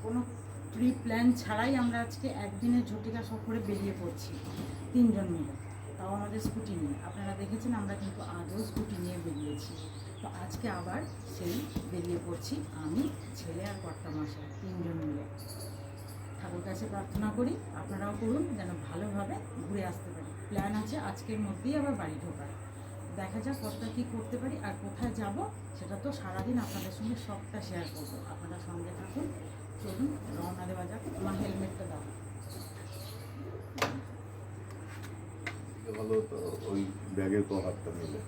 কোনো pre plan ছাড়াই আমরা আজকে একদিনের ঝটিকা সফরে বেরিয়ে পড়ছি 3 জন মিলে, তাও আমাদের স্কুটি নিয়ে। আপনারা দেখেছেন আমরা কিন্তু আগেও স্কুটি নিয়ে বেরিয়েছি। তো আজকে আবার সেই বেরিয়ে পড়ছি আমি, ছেলে আর কর্তামশাই 3 জন মিলে। ঠাকুর কাছে প্রার্থনা করি, আপনারাও করুন যেন ভালোভাবে ঘুরে আসতে পারি। প্ল্যান আছে আজকের মধ্যেই আবার বাড়ি ঢোকার। দেখা যাক কতটা কী করতে পারি আর কোথায় যাব সেটা তো সারাদিন আপনাদের সঙ্গে সবটা শেয়ার করবো। আপনারা সঙ্গে থাকুন, চলুন রওনা দেওয়া যাক। আমার হেলমেটটা দাও। ভালো তো ওই ব্যাগের কভারটা নিলে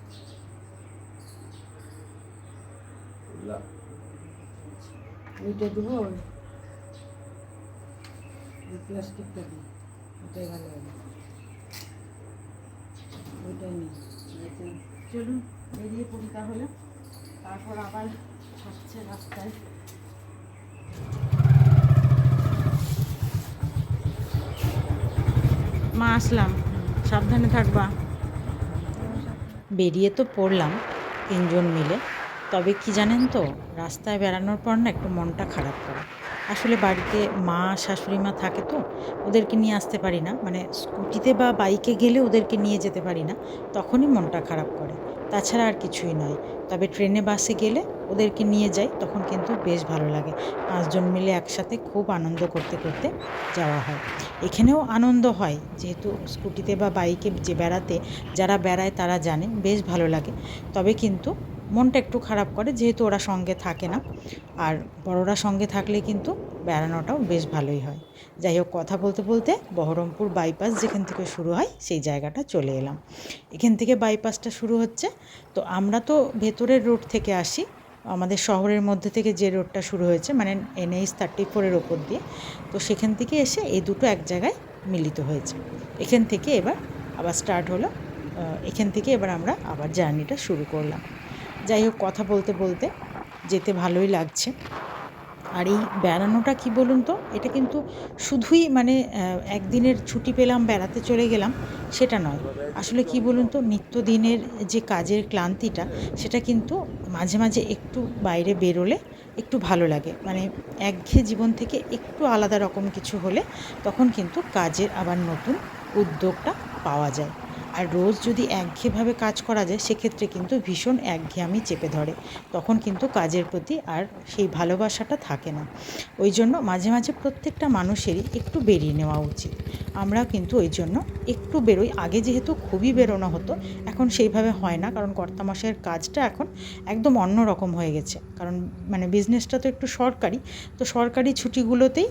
ওইটা দেবো, প্লাস্টিকটা দিই, ওটাই ভালো হবে, ওইটাই নিই। চলুন বেরিয়ে পড়ি তাহলে, তারপর আবার হচ্ছে রাস্তায়। মা আসলাম, সাবধানে থাকবা। বেরিয়ে তো পড়লাম 3 জন মিলে। তবে কি জানেন তো, রাস্তায় বেড়ানোর পর না একটু মনটা খারাপ করে। আসলে বাড়িতে মা শাশুড়ি মা থাকে তো, ওদেরকে নিয়ে আসতে পারি না, মানে স্কুটিতে বা বাইকে গেলে ওদেরকে নিয়ে যেতে পারি না, তখনই মনটা খারাপ করে। তাছাড়া আর কিছুই নয়। তবে ট্রেনে বাসে গেলে ওদেরকে নিয়ে যাই, তখন কিন্তু বেশ ভালো লাগে। 5 জন মিলে একসাথে খুব আনন্দ করতে করতে যাওয়া হয়। এখানেও আনন্দ হয়, যেহেতু স্কুটিতে বা বাইকে যে বেড়াতে যারা বেড়ায় তারা জানে বেশ ভালো লাগে। তবে কিন্তু মনটা একটু খারাপ করে, যেহেতু ওরা সঙ্গে থাকে না। আর বড়রা সঙ্গে থাকলে কিন্তু বেড়ানোটাও বেশ ভালোই হয়। যাই হোক, কথা বলতে বলতে বহরমপুর বাইপাস যেখান থেকে শুরু হয় সেই জায়গাটা চলে এলাম। এখান থেকে বাইপাসটা শুরু হচ্ছে। তো আমরা তো ভেতরের রোড থেকে আসি, আমাদের শহরের মধ্যে থেকে যে রোডটা শুরু হয়েছে, মানে NH-34-এর ওপর দিয়ে। তো সেখান থেকে এসে এই দুটো এক জায়গায় মিলিত হয়েছে। এখান থেকে এবার আবার স্টার্ট হলো। এখান থেকে এবার আমরা আবার জার্নিটা শুরু করলাম। যাই হোক, কথা বলতে বলতে যেতে ভালোই লাগছে। আর এই বেড়ানোটা কি বলুন তো, এটা কিন্তু শুধুই মানে একদিনের ছুটি পেলাম বেড়াতে চলে গেলাম সেটা নয়। আসলে কি বলুন তো, নিত্যদিনের যে কাজের ক্লান্তিটা, সেটা কিন্তু মাঝে মাঝে একটু বাইরে বেরোলে একটু ভালো লাগে। মানে একঘেয়ে জীবন থেকে একটু আলাদা রকম কিছু হলে তখন কিন্তু কাজের আবার নতুন উদ্যোগটা পাওয়া যায়। আর রোজ যদি একঘেয়েভাবে কাজ করা যায়, সেক্ষেত্রে কিন্তু ভীষণ একঘেয়েমি চেপে ধরে, তখন কিন্তু কাজের প্রতি আর সেই ভালোবাসাটা থাকে না। ওই জন্য মাঝে মাঝে প্রত্যেকটা মানুষেরই একটু বেরিয়ে নেওয়া উচিত। আমরা কিন্তু ওই জন্য একটু বেরোই। আগে যেহেতু খুবই বেরোনো হতো, এখন সেইভাবে হয় না, কারণ কর্তামশাইয়ের কাজটা এখন একদম অন্য রকম হয়ে গেছে। কারণ মানে বিজনেসটা তো একটু সরকারি, তো সরকারি ছুটিগুলোতেই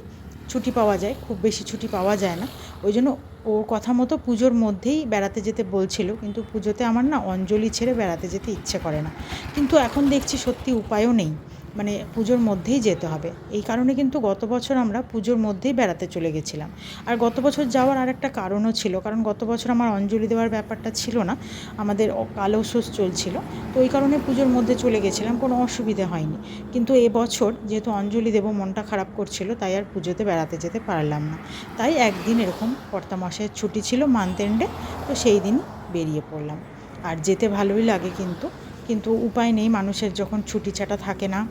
ছুটি পাওয়া যায়, খুব বেশি ছুটি পাওয়া যায় না। ওই জন্য ওর কথা মতো পুজোর মধ্যেই বেড়াতে যেতে বলছিল, কিন্তু পুজোতে আমার না অঞ্জলি ছেড়ে বেড়াতে যেতে ইচ্ছে করে না। কিন্তু এখন দেখছি সত্যি উপায়ও নেই, মানে পুজোর মধ্যেই যেতে হবে। এই কারণে কিন্তু গত বছর আমরা পুজোর মধ্যেই বেড়াতে চলে গেছিলাম। আর গত বছর যাওয়ার আর একটা কারণও ছিল, কারণ গত বছর আমার অঞ্জলি দেওয়ার ব্যাপারটা ছিল না, আমাদের কালো ষষ্ঠ চলছিল। তো ওই কারণে পুজোর মধ্যে চলে গেছিলাম, কোনো অসুবিধে হয়নি। কিন্তু এবছর যেহেতু অঞ্জলি দেবো, মনটা খারাপ করছিল, তাই আর পুজোতে বেড়াতে যেতে পারলাম না। তাই একদিন এরকম কর্তামশাইয়ের ছুটি ছিল মান্থ এন্ডে, তো সেই দিনই বেরিয়ে পড়লাম। আর যেতে ভালোই লাগে, কিন্তু উপায় নেই, মানুষের যখন ছুটি ছাটা থাকে না,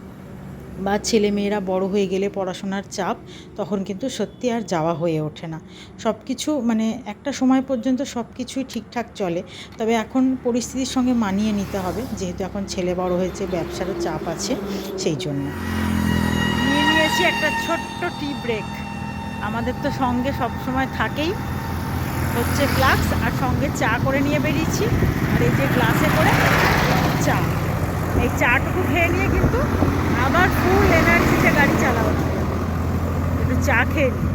বা ছেলেমেয়েরা বড় হয়ে গেলে পড়াশোনার চাপ, তখন কিন্তু সত্যি আর যাওয়া হয়ে ওঠে না। সব কিছু মানে একটা সময় পর্যন্ত সব কিছুই ঠিকঠাক চলে, তবে এখন পরিস্থিতির সঙ্গে মানিয়ে নিতে হবে, যেহেতু এখন ছেলে বড় হয়েছে, ব্যবসারও চাপ আছে, সেই জন্য নিয়ে নিয়েছি একটা ছোট্ট টি ব্রেক। আমাদের তো সঙ্গে সব সময় থাকেই হচ্ছে ফ্লাক্স, আর সঙ্গে চা করে নিয়ে বেরিয়েছি। আর এই যে গ্লাসে করে চা, এই চাটুকু খেয়ে নিয়ে কিন্তু আবার ফুল এনার্জিতে গাড়ি চালাবো। একটু চা খেয়ে নিই।